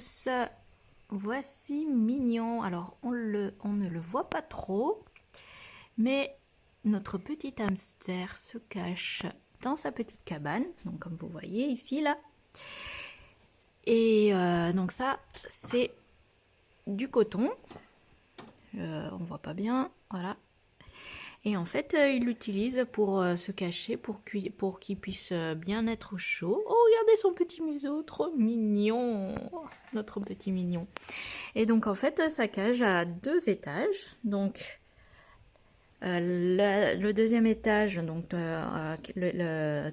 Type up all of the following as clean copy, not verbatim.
tous, voici Mignon. Alors on ne le voit pas trop, mais notre petit hamster se cache dans sa petite cabane, donc comme vous voyez ici là. Et donc ça c'est du coton, on voit pas bien, voilà. Et en fait, il l'utilise pour se cacher, pour qu'il puisse bien être au chaud. Oh, regardez son petit museau, trop mignon, notre petit mignon. Et donc, en fait, sa cage a 2 étages. Donc, le deuxième étage, donc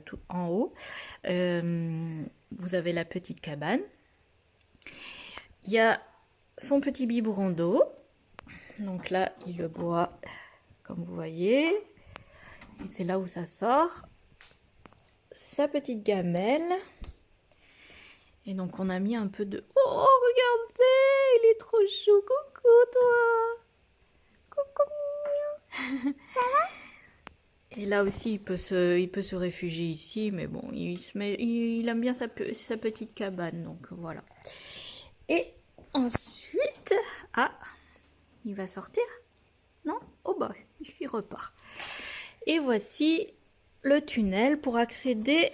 tout en haut, vous avez la petite cabane. Il y a son petit biberon d'eau. Donc là, il le boit. Comme vous voyez, c'est là où ça sort. Sa petite gamelle. Et donc on a mis un peu de... Oh, regardez, il est trop chou. Coucou toi. Coucou mignon. Ça va? Et là aussi, il peut se réfugier ici, mais bon, il aime bien sa petite cabane, donc voilà. Et ensuite... Ah, il va sortir? Non? Oh bah, il repart. Et voici le tunnel pour accéder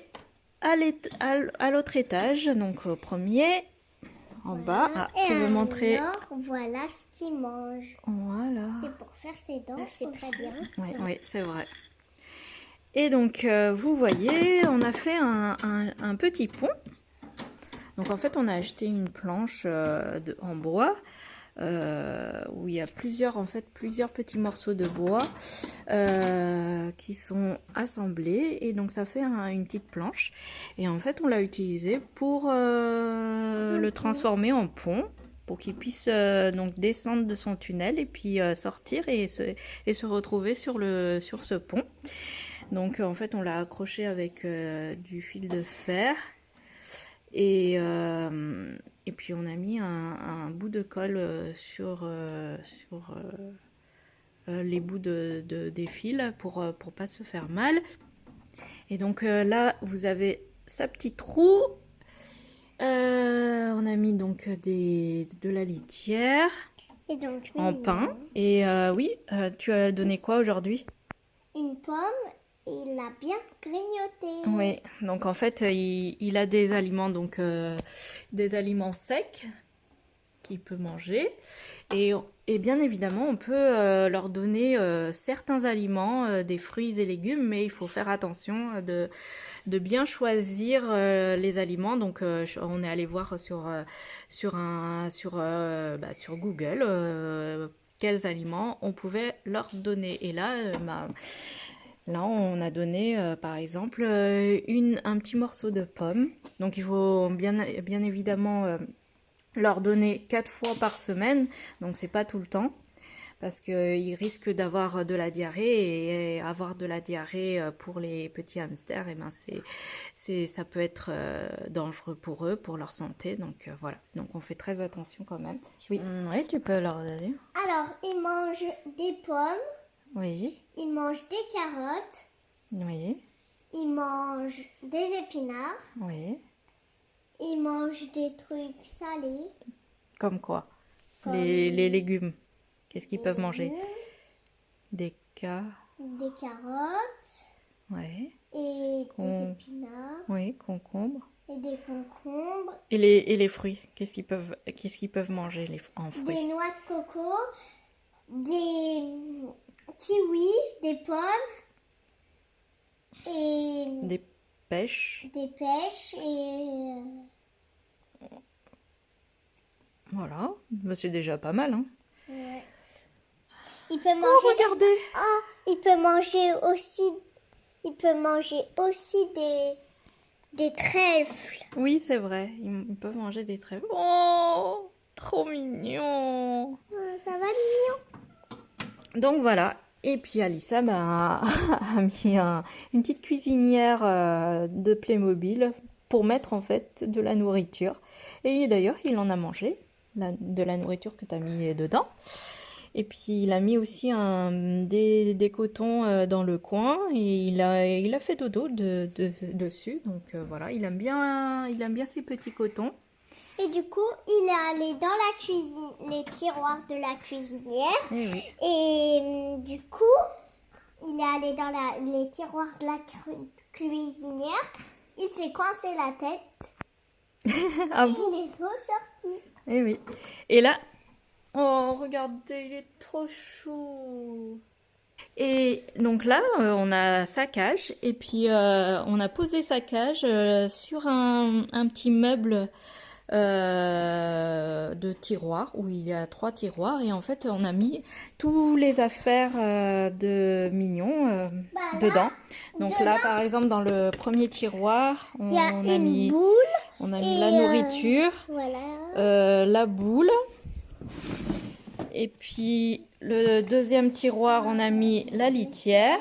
à l'autre étage. Donc au premier, en bas. Ah, tu veux montrer? Voilà ce qu'il mange. Voilà. C'est pour faire ses dents, c'est très bien. Oui, c'est vrai. Et donc, vous voyez, on a fait un petit pont. Donc en fait, on a acheté une planche en bois. Où il y a plusieurs petits morceaux de bois qui sont assemblés, et donc ça fait une petite planche, et en fait on l'a utilisé pour le transformer en pont, pour qu'il puisse donc descendre de son tunnel et puis sortir et se retrouver sur ce pont. Donc en fait on l'a accroché avec du fil de fer. Et puis on a mis un bout de colle sur les bouts des fils pour pas se faire mal. Et donc là vous avez sa petite roue. On a mis donc de la litière Et donc, en pain. Et oui, tu as donné quoi aujourd'hui? Une pomme. Il a bien grignoté. Oui, donc en fait, il a des aliments, donc des aliments secs qu'il peut manger. Et bien évidemment, on peut leur donner certains aliments, des fruits et légumes, mais il faut faire attention de bien choisir les aliments. Donc on est allé voir sur Google quels aliments on pouvait leur donner. Et là, là, on a donné, par exemple, un petit morceau de pomme. Donc, il faut bien évidemment leur donner 4 fois par semaine. Donc, c'est pas tout le temps, parce qu'ils risquent d'avoir de la diarrhée. Et avoir de la diarrhée pour les petits hamsters, et ben ça peut être dangereux pour eux, pour leur santé. Donc, voilà. Donc, on fait très attention quand même. Oui, oui, tu peux leur donner. Alors, il mange des pommes. Oui. Il mange des carottes. Oui. Il mange des épinards. Oui. Il mange des trucs salés. Comme quoi? Comme les légumes. Qu'est-ce qu'ils peuvent manger? légumes, Des des carottes. Ouais. Et des épinards. Oui, concombres. Et des concombres. Et les fruits, qu'est-ce qu'ils peuvent manger en fruits? Des noix de coco. Des kiwis. Des pommes. Et des pêches. Des pêches et... Voilà, c'est déjà pas mal, hein. Ouais. Il peut manger... Oh, regardez! Ah, il peut manger aussi des trèfles. Oui, c'est vrai, ils peuvent manger des trèfles. Oh, trop mignon! Ça va, mignon? Donc voilà. Et puis Alissa a mis une petite cuisinière de Playmobil pour mettre en fait de la nourriture. Et d'ailleurs, il en a mangé, de la nourriture que tu as mis dedans. Et puis il a mis aussi des cotons dans le coin, et il a fait dodo dessus. Donc voilà, il aime bien ces petits cotons. Et du coup, il est allé dans la cuisine, les tiroirs de la cuisinière. Eh oui. Et du coup, il est allé dans les tiroirs de la cuisinière. Il s'est coincé la tête. Ah Et bon? il est ressorti. Eh oui. Et là, oh, regardez, il est trop chou. Et donc là, on a sa cage. Et puis, on a posé sa cage sur un petit meuble de tiroirs, où il y a 3 tiroirs. Et en fait, on a mis tous les affaires de Mignon dedans. Donc là, par exemple, dans le premier tiroir, on Il y a a une mis, boule. on a mis et, la nourriture, Voilà. la boule. Et puis le deuxième tiroir, on a mis la litière.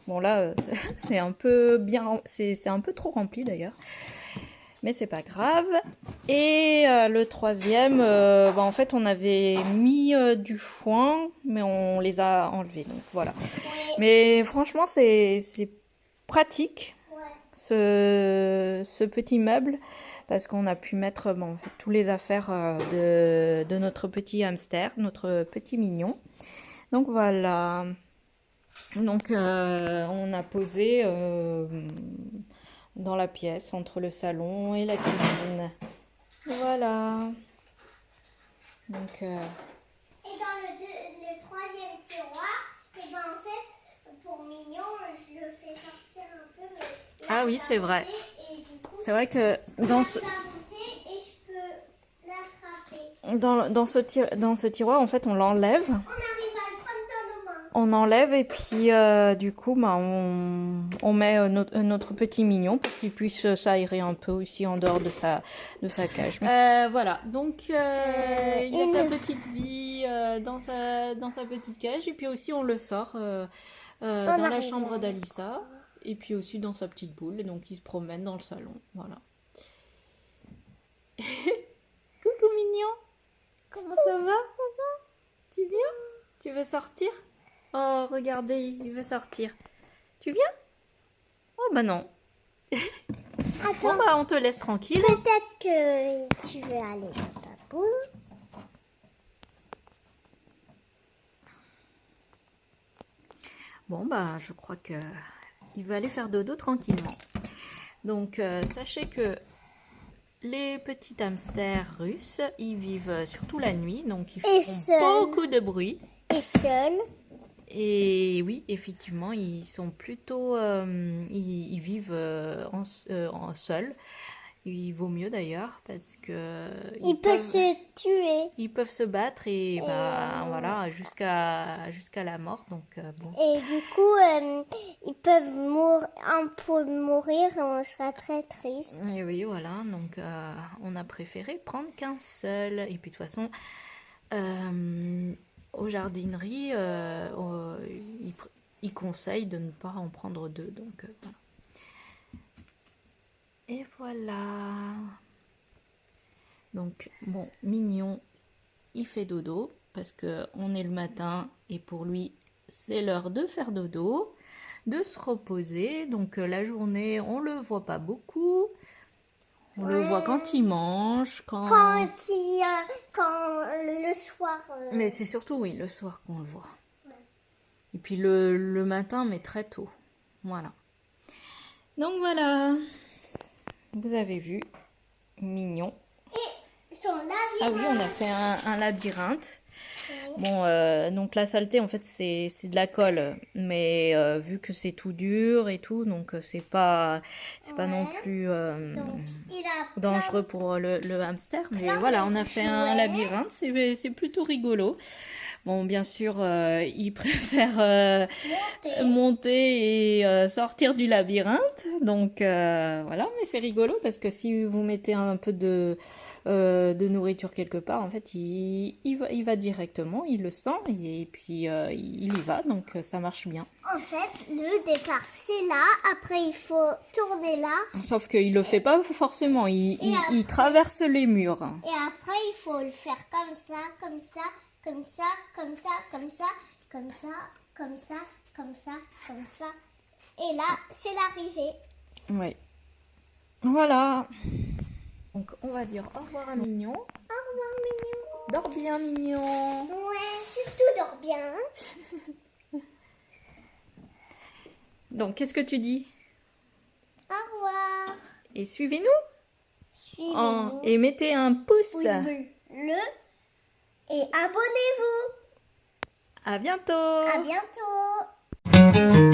Bon là, c'est un peu bien, c'est un peu trop rempli d'ailleurs, mais c'est pas grave. Et le troisième, en fait, on avait mis du foin, mais on les a enlevés. Donc voilà. Mais franchement, c'est pratique ce petit meuble. Parce qu'on a pu mettre en fait, tous les affaires de notre petit hamster, notre petit Mignon. Donc voilà. Donc on a posé dans la pièce entre le salon et la cuisine. Voilà. Donc, Et dans le troisième tiroir, et ben en fait, pour Mignon, je le fais sortir un peu. Mais là, ah oui, c'est vrai. Et du coup, C'est vrai que dans ce... et je peux l'attraper. Dans ce tiroir, en fait, on l'enlève. On arrive à le prendre dans nos mains. On enlève et puis du coup, on met notre petit Mignon pour qu'il puisse s'aérer un peu aussi en dehors de sa cage. Voilà, donc il a sa petite vie dans sa petite cage et puis aussi on le sort dans la chambre d'Alissa et puis aussi dans sa petite boule et donc il se promène dans le salon. Voilà. Coucou Mignon, comment ça va? Tu viens? Tu veux sortir? Oh, regardez, il veut sortir. Tu viens? Oh, bah non. Attends, Bon, bah, on te laisse tranquille. peut-être que tu veux aller dans ta boule. Bon, bah, je crois que il va aller faire dodo tranquillement. Donc, sachez que les petits hamsters russes, ils vivent surtout la nuit, donc ils font beaucoup de bruit. Et seuls. Et oui, effectivement, ils sont plutôt, ils vivent en seuls. Il vaut mieux d'ailleurs parce que Ils peuvent se tuer. ils peuvent se battre et bah voilà jusqu'à la mort. Donc bon. Et du coup, ils peuvent un peu mourir et on sera très triste. Et oui, voilà. Donc on a préféré prendre qu'un seul. Et puis de toute façon. Aux jardineries, ils conseillent de ne pas en prendre 2. Donc, voilà. Et voilà. Donc, bon, Mignon, il fait dodo parce qu'on est le matin et pour lui, c'est l'heure de faire dodo, de se reposer. Donc, la journée, on le voit pas beaucoup. On le voit quand il mange, quand le soir. Mais c'est surtout, oui, le soir qu'on le voit. Ouais. Et puis le matin, mais très tôt. Voilà. Donc voilà. Vous avez vu. Mignon. Et son labyrinthe. Ah oui, on a fait un labyrinthe. Bon, donc la saleté, en fait, c'est de la colle. Mais vu que c'est tout dur et tout, donc c'est pas non plus dangereux pour le hamster. Mais voilà, on a fait un labyrinthe. C'est plutôt rigolo. Bon, bien sûr, il préfère monter et sortir du labyrinthe. Donc voilà, mais c'est rigolo parce que si vous mettez un peu de nourriture quelque part, en fait, il va directement, il le sent et puis il y va. Donc ça marche bien. En fait, le départ, c'est là. Après, il faut tourner là. Sauf qu'il le fait pas forcément. Il traverse les murs. Et après, il faut le faire comme ça, comme ça. Comme ça, comme ça, comme ça, comme ça, comme ça, comme ça, comme ça. Et là, c'est l'arrivée. Oui. Voilà. Donc on va dire au revoir à Mignon. Au revoir, Mignon. Dors bien Mignon. Ouais, surtout dors bien. Donc qu'est-ce que tu dis? Au revoir. Et suivez-nous. Suivez-nous. Et mettez un pouce. Pouce bleu. Et abonnez-vous. À bientôt. À bientôt.